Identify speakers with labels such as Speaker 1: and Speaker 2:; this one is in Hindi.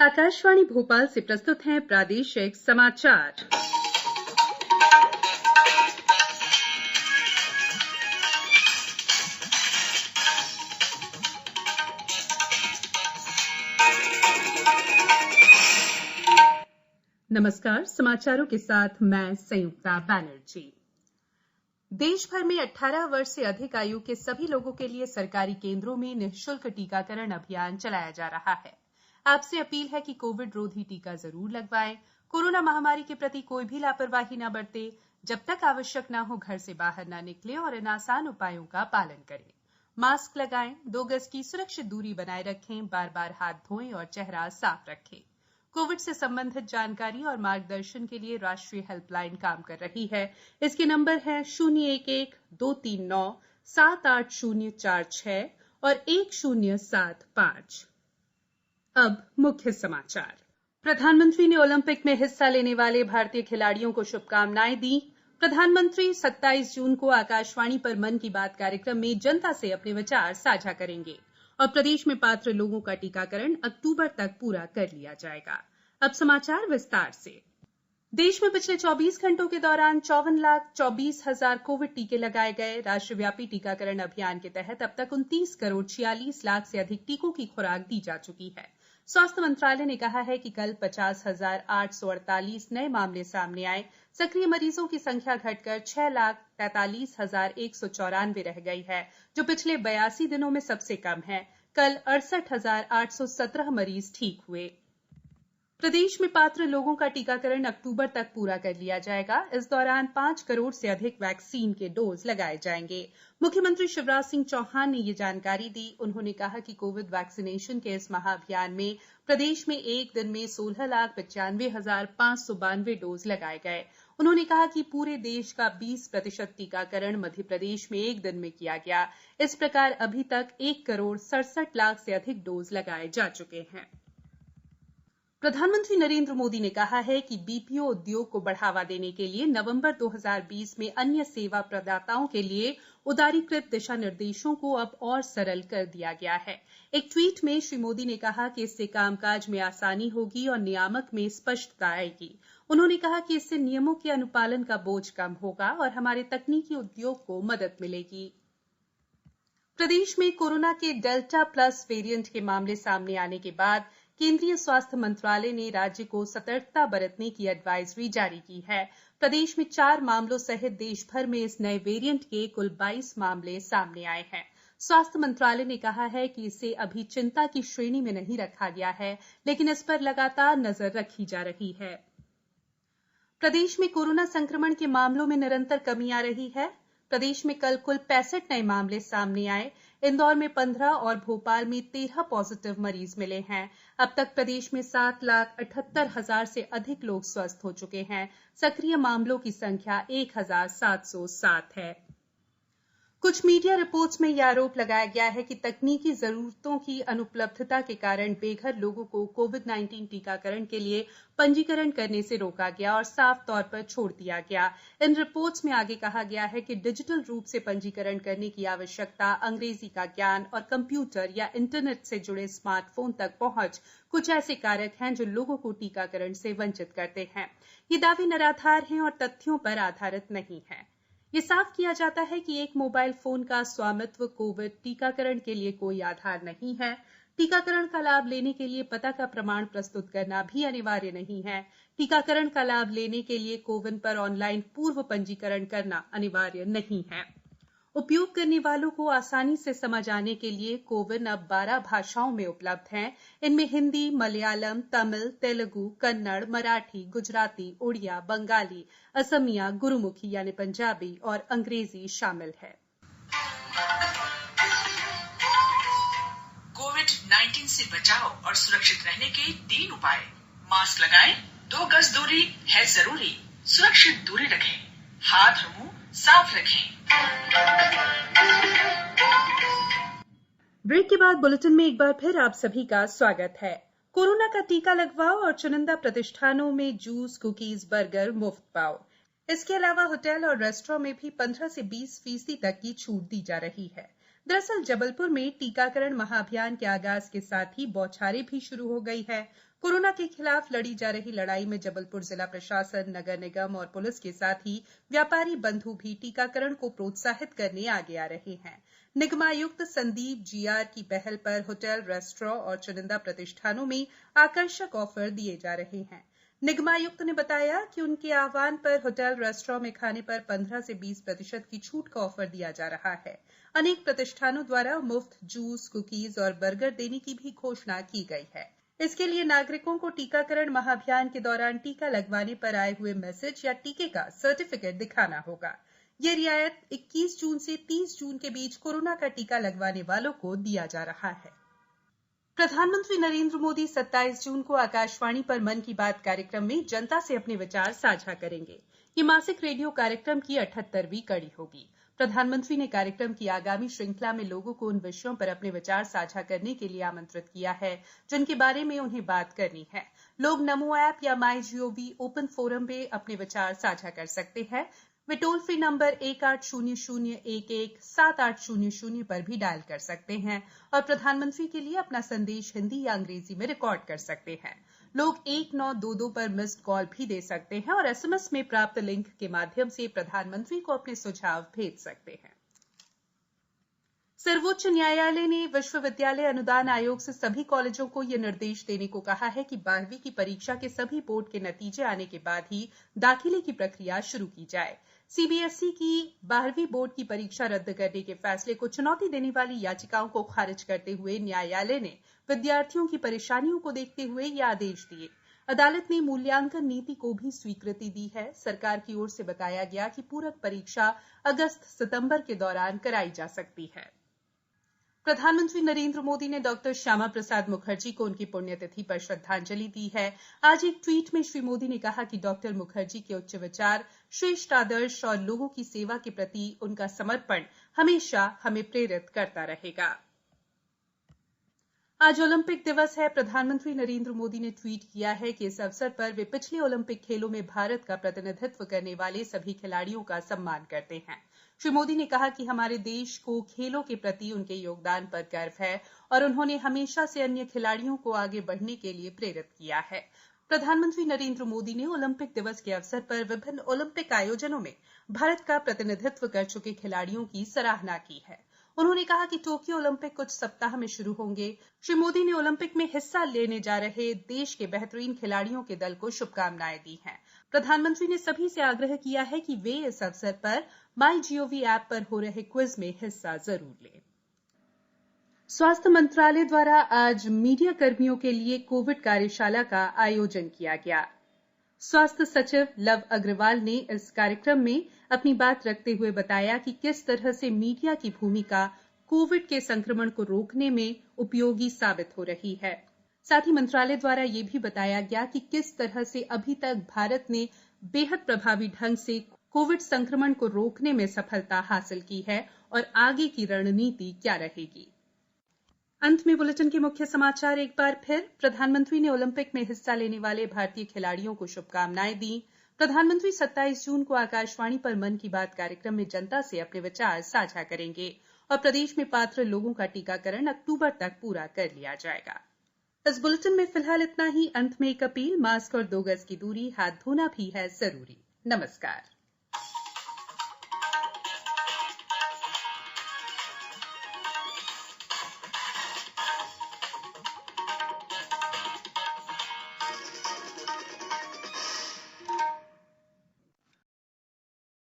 Speaker 1: आकाशवाणी भोपाल से प्रस्तुत हैं प्रादेशिक समाचार। नमस्कार, समाचारों के साथ मैं संयुक्ता बैनर्जी। देश भर में 18 वर्ष से अधिक आयु के सभी लोगों के लिए सरकारी केंद्रों में निःशुल्क टीकाकरण अभियान चलाया जा रहा है। आपसे अपील है कि कोविड रोधी टीका जरूर लगवाएं। कोरोना महामारी के प्रति कोई भी लापरवाही न बरते। जब तक आवश्यक न हो घर से बाहर न निकलें और इन आसान उपायों का पालन करें। मास्क लगाएं, 2 गज की सुरक्षित दूरी बनाए रखें, बार-बार हाथ धोएं और चेहरा साफ रखें। कोविड से संबंधित जानकारी और मार्गदर्शन के लिए राष्ट्रीय हेल्पलाइन काम कर रही है। इसके नंबर हैं 011-239-78046 और 1075। अब मुख्य समाचार। प्रधानमंत्री ने ओलंपिक में हिस्सा लेने वाले भारतीय खिलाड़ियों को शुभकामनाएं दी। प्रधानमंत्री 27 जून को आकाशवाणी पर मन की बात कार्यक्रम में जनता से अपने विचार साझा करेंगे और प्रदेश में पात्र लोगों का टीकाकरण अक्टूबर तक पूरा कर लिया जाएगा। अब समाचार विस्तार से। देश में पिछले 24 घंटों के दौरान 54,24,000 कोविड टीके लगाए गए। राष्ट्रव्यापी टीकाकरण अभियान के तहत अब तक 29 करोड़ 46 लाख से अधिक टीकों की खुराक दी जा चुकी है। स्वास्थ्य मंत्रालय ने कहा है कि कल 50,848 नए मामले सामने आए। सक्रिय मरीजों की संख्या घटकर 6,43,194 रह गई है, जो पिछले 82 दिनों में सबसे कम है। कल 68,817 मरीज ठीक हुए। प्रदेश में पात्र लोगों का टीकाकरण अक्टूबर तक पूरा कर लिया जाएगा। इस दौरान 5 करोड़ से अधिक वैक्सीन के डोज लगाए जाएंगे। मुख्यमंत्री शिवराज सिंह चौहान ने ये जानकारी दी। उन्होंने कहा कि कोविड वैक्सीनेशन के इस महाअभियान में प्रदेश में एक दिन में 16,95,592 डोज लगाए गए। उन्होंने कहा कि पूरे देश का 20% टीकाकरण मध्य प्रदेश में एक दिन में किया गया। इस प्रकार अभी तक 1 करोड़ 67 लाख से अधिक डोज लगाए जा चुके हैं। प्रधानमंत्री नरेंद्र मोदी ने कहा है कि बीपीओ उद्योग को बढ़ावा देने के लिए नवंबर 2020 में अन्य सेवा प्रदाताओं के लिए उदारीकृत दिशा निर्देशों को अब और सरल कर दिया गया है। एक ट्वीट में श्री मोदी ने कहा कि इससे कामकाज में आसानी होगी और नियामक में स्पष्टता आएगी। उन्होंने कहा कि इससे नियमों के अनुपालन का बोझ कम होगा और हमारे तकनीकी उद्योग को मदद मिलेगी। प्रदेश में कोरोना के डेल्टा प्लस वेरिएंट के मामले सामने आने के बाद केंद्रीय स्वास्थ्य मंत्रालय ने राज्य को सतर्कता बरतने की एडवाइजरी जारी की है। प्रदेश में 4 मामलों सहित देश भर में इस नए वेरिएंट के कुल 22 मामले सामने आए हैं। स्वास्थ्य मंत्रालय ने कहा है कि इसे अभी चिंता की श्रेणी में नहीं रखा गया है, लेकिन इस पर लगातार नजर रखी जा रही है। प्रदेश में कोरोना संक्रमण के मामलों में निरंतर कमी आ रही है। प्रदेश में कल कुल 65 नए मामले सामने आए। इंदौर में 15 और भोपाल में 13 पॉजिटिव मरीज मिले हैं। अब तक प्रदेश में 7,78,000 से अधिक लोग स्वस्थ हो चुके हैं। सक्रिय मामलों की संख्या 1,707 है। कुछ मीडिया रिपोर्ट्स में यह आरोप लगाया गया है कि तकनीकी जरूरतों की अनुपलब्धता के कारण बेघर लोगों को कोविड-19 टीकाकरण के लिए पंजीकरण करने से रोका गया और साफ तौर पर छोड़ दिया गया। इन रिपोर्ट्स में आगे कहा गया है कि डिजिटल रूप से पंजीकरण करने की आवश्यकता, अंग्रेजी का ज्ञान और कंप्यूटर या इंटरनेट से जुड़े स्मार्टफोन तक पहुंच कुछ ऐसे कारक हैं जो लोगों को टीकाकरण से वंचित करते हैं। ये दावे निराधार हैं और तथ्यों पर आधारित नहीं हैं। ये साफ किया जाता है कि एक मोबाइल फोन का स्वामित्व कोविड टीकाकरण के लिए कोई आधार नहीं है। टीकाकरण का लाभ लेने के लिए पता का प्रमाण प्रस्तुत करना भी अनिवार्य नहीं है। टीकाकरण का लाभ लेने के लिए कोविन पर ऑनलाइन पूर्व पंजीकरण करना अनिवार्य नहीं है। उपयोग करने वालों को आसानी से समझ आने के लिए कोविन अब 12 भाषाओं में उपलब्ध हैं। इनमें हिंदी, मलयालम, तमिल, तेलुगु, कन्नड़, मराठी, गुजराती, उड़िया, बंगाली, असमिया, गुरुमुखी यानी पंजाबी और अंग्रेजी शामिल है।
Speaker 2: कोविड-19 से बचाव और सुरक्षित रहने के 3 उपाय। मास्क लगाएं, 2 गज दूरी है जरूरी, सुरक्षित दूरी रखें, हाथ और मुंह साफ रखें।
Speaker 1: ब्रेक के बाद बुलेटिन में एक बार फिर आप सभी का स्वागत है। कोरोना का टीका लगवाओ और चुनिंदा प्रतिष्ठानों में जूस, कुकीज, बर्गर मुफ्त पाओ। इसके अलावा होटल और रेस्टोरेंट में भी 15 से 20% तक की छूट दी जा रही है। दरअसल जबलपुर में टीकाकरण महाअभियान के आगाज के साथ ही बौछारें भी शुरू हो गई है। कोरोना के खिलाफ लड़ी जा रही लड़ाई में जबलपुर जिला प्रशासन, नगर निगम और पुलिस के साथ ही व्यापारी बंधु भी टीकाकरण को प्रोत्साहित करने आगे आ रहे हैं। निगमायुक्त संदीप जीआर की पहल पर होटल, रेस्टोरेंट और चुनिंदा प्रतिष्ठानों में आकर्षक ऑफर दिए जा रहे हैं। निगमायुक्त ने बताया कि उनके आह्वान पर होटल, रेस्टोरेंट में खाने पर 15 से 20% की छूट का ऑफर दिया जा रहा है। अनेक प्रतिष्ठानों द्वारा मुफ्त जूस, कुकीज और बर्गर देने की भी घोषणा की गई है। इसके लिए नागरिकों को टीकाकरण महाअभियान के दौरान टीका लगवाने पर आए हुए मैसेज या टीके का सर्टिफिकेट दिखाना होगा। ये रियायत 21 जून से 30 जून के बीच कोरोना का टीका लगवाने वालों को दिया जा रहा है। प्रधानमंत्री नरेंद्र मोदी 27 जून को आकाशवाणी पर मन की बात कार्यक्रम में जनता से अपने विचार साझा करेंगे। ये मासिक रेडियो कार्यक्रम की 78वीं कड़ी होगी। प्रधानमंत्री ने कार्यक्रम की आगामी श्रृंखला में लोगों को उन विषयों पर अपने विचार साझा करने के लिए आमंत्रित किया है जिनके बारे में उन्हें बात करनी है। लोग नमो ऐप या MyGov ओपन फोरम में अपने विचार साझा कर सकते हैं। वे टोल फ्री नंबर 1800117800 पर भी डायल कर सकते हैं और प्रधानमंत्री के लिए अपना संदेश हिंदी या अंग्रेजी में रिकॉर्ड कर सकते हैं। लोग 1922 पर मिस्ड कॉल भी दे सकते हैं और SMS में प्राप्त लिंक के माध्यम से प्रधानमंत्री को अपने सुझाव भेज सकते हैं। सर्वोच्च न्यायालय ने विश्वविद्यालय अनुदान आयोग से सभी कॉलेजों को यह निर्देश देने को कहा है कि 12वीं की परीक्षा के सभी बोर्ड के नतीजे आने के बाद ही दाखिले की प्रक्रिया शुरू की जाए। CBSE की 12वीं बोर्ड की परीक्षा रद्द करने के फैसले को चुनौती देने वाली याचिकाओं को खारिज करते हुए न्यायालय ने विद्यार्थियों की परेशानियों को देखते हुए ये आदेश दिए। अदालत ने मूल्यांकन नीति को भी स्वीकृति दी है। सरकार की ओर से बताया गया कि पूरक परीक्षा अगस्त-सितंबर के दौरान कराई जा सकती है। प्रधानमंत्री नरेंद्र मोदी ने डॉक्टर श्यामा प्रसाद मुखर्जी को उनकी पुण्यतिथि पर श्रद्धांजलि दी है। आज एक ट्वीट में श्री मोदी ने कहा कि डॉक्टर मुखर्जी के उच्च विचार, श्रेष्ठ आदर्श और लोगों की सेवा के प्रति उनका समर्पण हमेशा हमें प्रेरित करता रहेगा। आज ओलंपिक दिवस है। प्रधानमंत्री नरेंद्र मोदी ने ट्वीट किया है कि इस अवसर पर वे पिछले ओलंपिक खेलों में भारत का प्रतिनिधित्व करने वाले सभी खिलाड़ियों का सम्मान करते हैं। श्री मोदी ने कहा कि हमारे देश को खेलों के प्रति उनके योगदान पर गर्व है और उन्होंने हमेशा से अन्य खिलाड़ियों को आगे बढ़ने के लिए प्रेरित किया है। प्रधानमंत्री नरेंद्र मोदी ने ओलंपिक दिवस के अवसर पर विभिन्न ओलंपिक आयोजनों में भारत का प्रतिनिधित्व कर चुके खिलाड़ियों की सराहना की है। उन्होंने कहा कि टोक्यो ओलंपिक कुछ सप्ताह में शुरू होंगे। श्री मोदी ने ओलंपिक में हिस्सा लेने जा रहे देश के बेहतरीन खिलाड़ियों के दल को शुभकामनाएं दी हैं। प्रधानमंत्री ने सभी से आग्रह किया है कि वे इस अवसर पर MyGov ऐप पर हो रहे क्विज में हिस्सा जरूर लें। स्वास्थ्य मंत्रालय द्वारा आज मीडिया कर्मियों के लिए कोविड कार्यशाला का आयोजन किया गया। स्वास्थ्य सचिव लव अग्रवाल ने इस कार्यक्रम में अपनी बात रखते हुए बताया कि किस तरह से मीडिया की भूमिका कोविड के संक्रमण को रोकने में उपयोगी साबित हो रही है। साथ ही मंत्रालय द्वारा ये भी बताया गया कि किस तरह से अभी तक भारत ने बेहद प्रभावी ढंग से कोविड संक्रमण को रोकने में सफलता हासिल की है और आगे की रणनीति क्या रहेगी। अंत में बुलेटिन के मुख्य समाचार एक बार फिर। प्रधानमंत्री ने ओलंपिक में हिस्सा लेने वाले भारतीय खिलाड़ियों को शुभकामनाएं दी। प्रधानमंत्री 27 जून को आकाशवाणी पर मन की बात कार्यक्रम में जनता से अपने विचार साझा करेंगे और प्रदेश में पात्र लोगों का टीकाकरण अक्टूबर तक पूरा कर लिया जाएगा। इस बुलेटिन में फिलहाल इतना ही। अंत में एक अपील, मास्क और 2 गज की दूरी, हाथ धोना भी है जरूरी। नमस्कार।